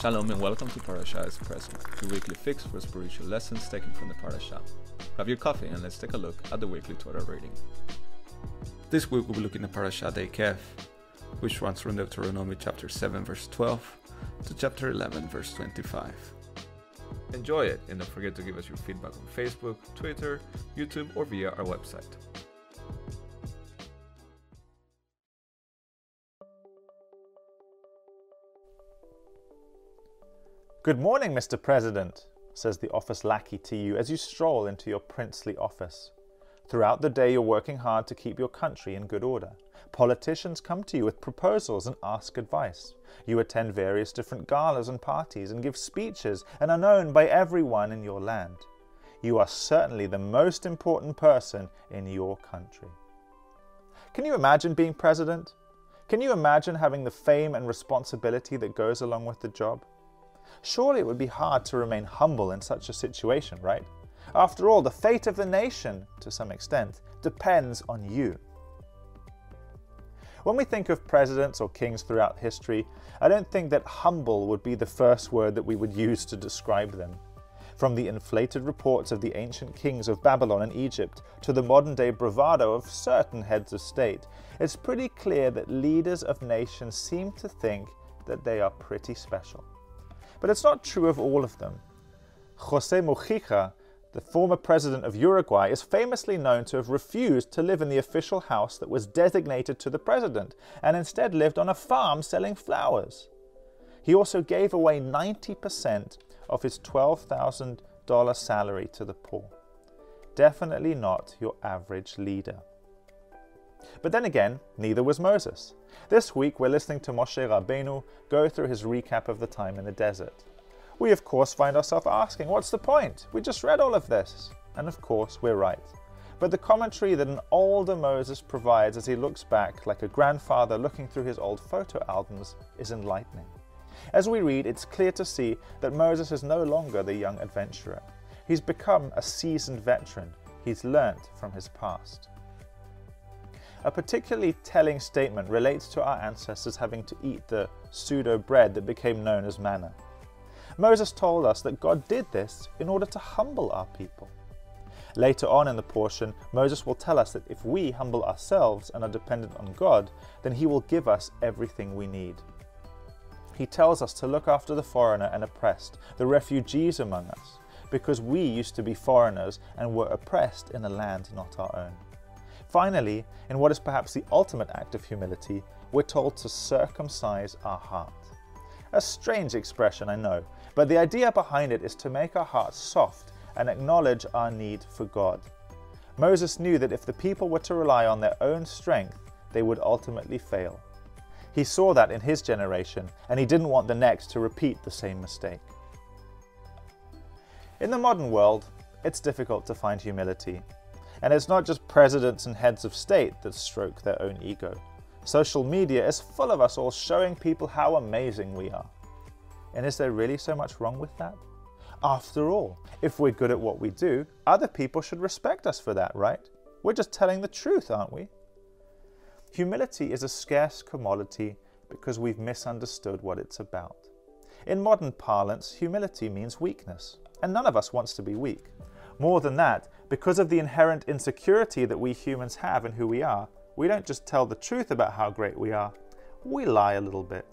Shalom and welcome to Parasha Espresso, your weekly fix for spiritual lessons taken from the Parasha. Grab your coffee and let's take a look at the weekly Torah reading. This week we'll be looking at Parashat Eikev, which runs from Deuteronomy chapter 7 verse 12 to chapter 11 verse 25. Enjoy it and don't forget to give us your feedback on Facebook, Twitter, YouTube or via our website. Good morning, Mr. President, says the office lackey to you as you stroll into your princely office. Throughout the day you're working hard to keep your country in good order. Politicians come to you with proposals and ask advice. You attend various different galas and parties and give speeches and are known by everyone in your land. You are certainly the most important person in your country. Can you imagine being president? Can you imagine having the fame and responsibility that goes along with the job? Surely it would be hard to remain humble in such a situation, right? After all, the fate of the nation, to some extent, depends on you. When we think of presidents or kings throughout history, I don't think that humble would be the first word that we would use to describe them. From the inflated reports of the ancient kings of Babylon and Egypt to the modern-day bravado of certain heads of state, it's pretty clear that leaders of nations seem to think that they are pretty special. But it's not true of all of them. 𝐄𝐤𝐤𝐞𝐯, the former president of Uruguay, is famously known to have refused to live in the official house that was designated to the president, and instead lived on a farm selling flowers. He also gave away 90% of his $12,000 salary to the poor. Definitely not your average leader. But then again, neither was Moses. This week we're listening to Moshe Rabbeinu go through his recap of the time in the desert. We of course find ourselves asking, what's the point? We just read all of this. And of course we're right. But the commentary that an older Moses provides as he looks back like a grandfather looking through his old photo albums is enlightening. As we read, it's clear to see that Moses is no longer the young adventurer. He's become a seasoned veteran. He's learnt from his past. A particularly telling statement relates to our ancestors having to eat the pseudo-bread that became known as manna. Moses told us that God did this in order to humble our people. Later on in the portion, Moses will tell us that if we humble ourselves and are dependent on God, then He will give us everything we need. He tells us to look after the foreigner and oppressed, the refugees among us, because we used to be foreigners and were oppressed in a land not our own. Finally, in what is perhaps the ultimate act of humility, we're told to circumcise our heart. A strange expression, I know, but the idea behind it is to make our hearts soft and acknowledge our need for God. Moses knew that if the people were to rely on their own strength, they would ultimately fail. He saw that in his generation, and he didn't want the next to repeat the same mistake. In the modern world, it's difficult to find humility. And it's not just presidents and heads of state that stroke their own ego. Social media is full of us all showing people how amazing we are. And is there really so much wrong with that? After all, if we're good at what we do, other people should respect us for that, right? We're just telling the truth, aren't we? Humility is a scarce commodity because we've misunderstood what it's about. In modern parlance, humility means weakness, and none of us wants to be weak. More than that, because of the inherent insecurity that we humans have in who we are, we don't just tell the truth about how great we are, we lie a little bit.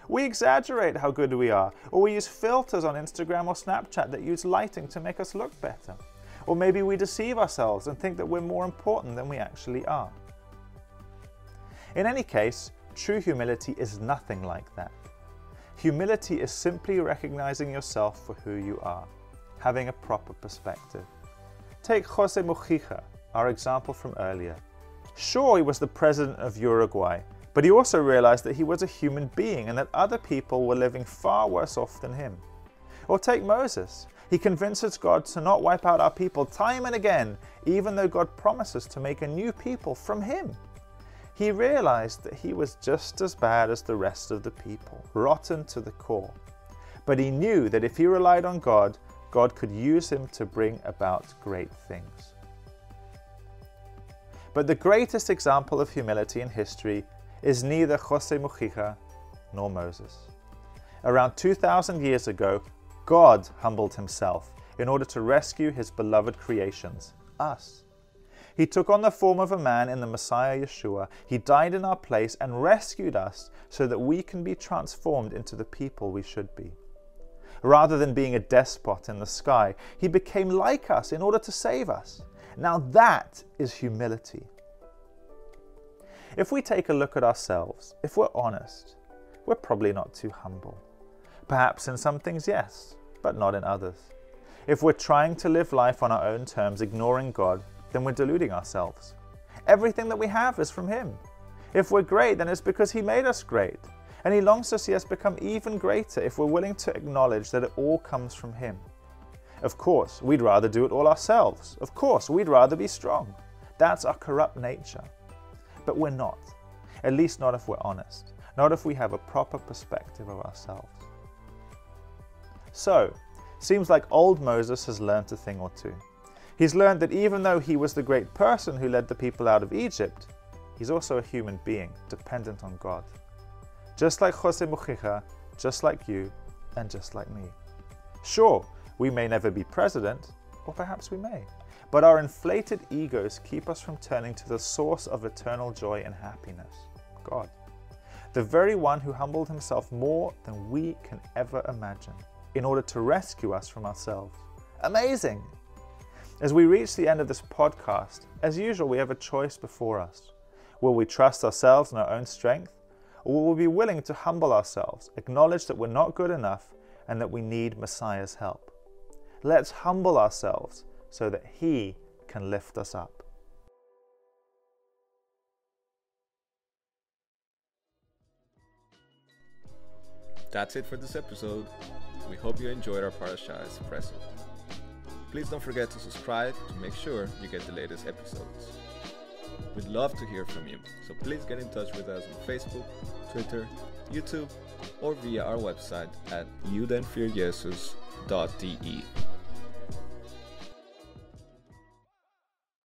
We exaggerate how good we are, or we use filters on Instagram or Snapchat that use lighting to make us look better. Or maybe we deceive ourselves and think that we're more important than we actually are. In any case, true humility is nothing like that. Humility is simply recognizing yourself for who you are, having a proper perspective. Take 𝐄𝐤𝐤𝐞𝐯, our example from earlier. Sure, he was the president of Uruguay, but he also realized that he was a human being and that other people were living far worse off than him. Or take Moses. He convinces God to not wipe out our people time and again, even though God promises to make a new people from him. He realized that he was just as bad as the rest of the people, rotten to the core. But he knew that if he relied on God, God could use him to bring about great things. But the greatest example of humility in history is neither 𝐄𝐤𝐤𝐞𝐯 nor Moses. Around 2,000 years ago, God humbled himself in order to rescue his beloved creations, us. He took on the form of a man in the Messiah Yeshua. He died in our place and rescued us so that we can be transformed into the people we should be. Rather than being a despot in the sky, he became like us in order to save us. Now that is humility. If we take a look at ourselves, if we're honest, we're probably not too humble. Perhaps in some things, yes, but not in others. If we're trying to live life on our own terms, ignoring God, then we're deluding ourselves. Everything that we have is from him. If we're great, then it's because he made us great. And he longs to see us become even greater if we're willing to acknowledge that it all comes from him. Of course, we'd rather do it all ourselves. Of course, we'd rather be strong. That's our corrupt nature. But we're not. At least not if we're honest. Not if we have a proper perspective of ourselves. So, seems like old Moses has learned a thing or two. He's learned that even though he was the great person who led the people out of Egypt, he's also a human being, dependent on God. Just like 𝐏𝐚𝐫𝐚𝐬𝐡, just like you, and just like me. Sure, we may never be president, or perhaps we may, but our inflated egos keep us from turning to the source of eternal joy and happiness, God. The very one who humbled himself more than we can ever imagine, in order to rescue us from ourselves. Amazing! As we reach the end of this podcast, as usual, we have a choice before us. Will we trust ourselves and our own strength, or will we be willing to humble ourselves, acknowledge that we're not good enough and that we need Messiah's help? Let's humble ourselves so that he can lift us up. That's it for this episode. We hope you enjoyed our Parasha Espresso. Please don't forget to subscribe to make sure you get the latest episodes. We'd love to hear from you, so please get in touch with us on Facebook, Twitter, YouTube, or via our website at 𝐄𝐤𝐤𝐡𝐚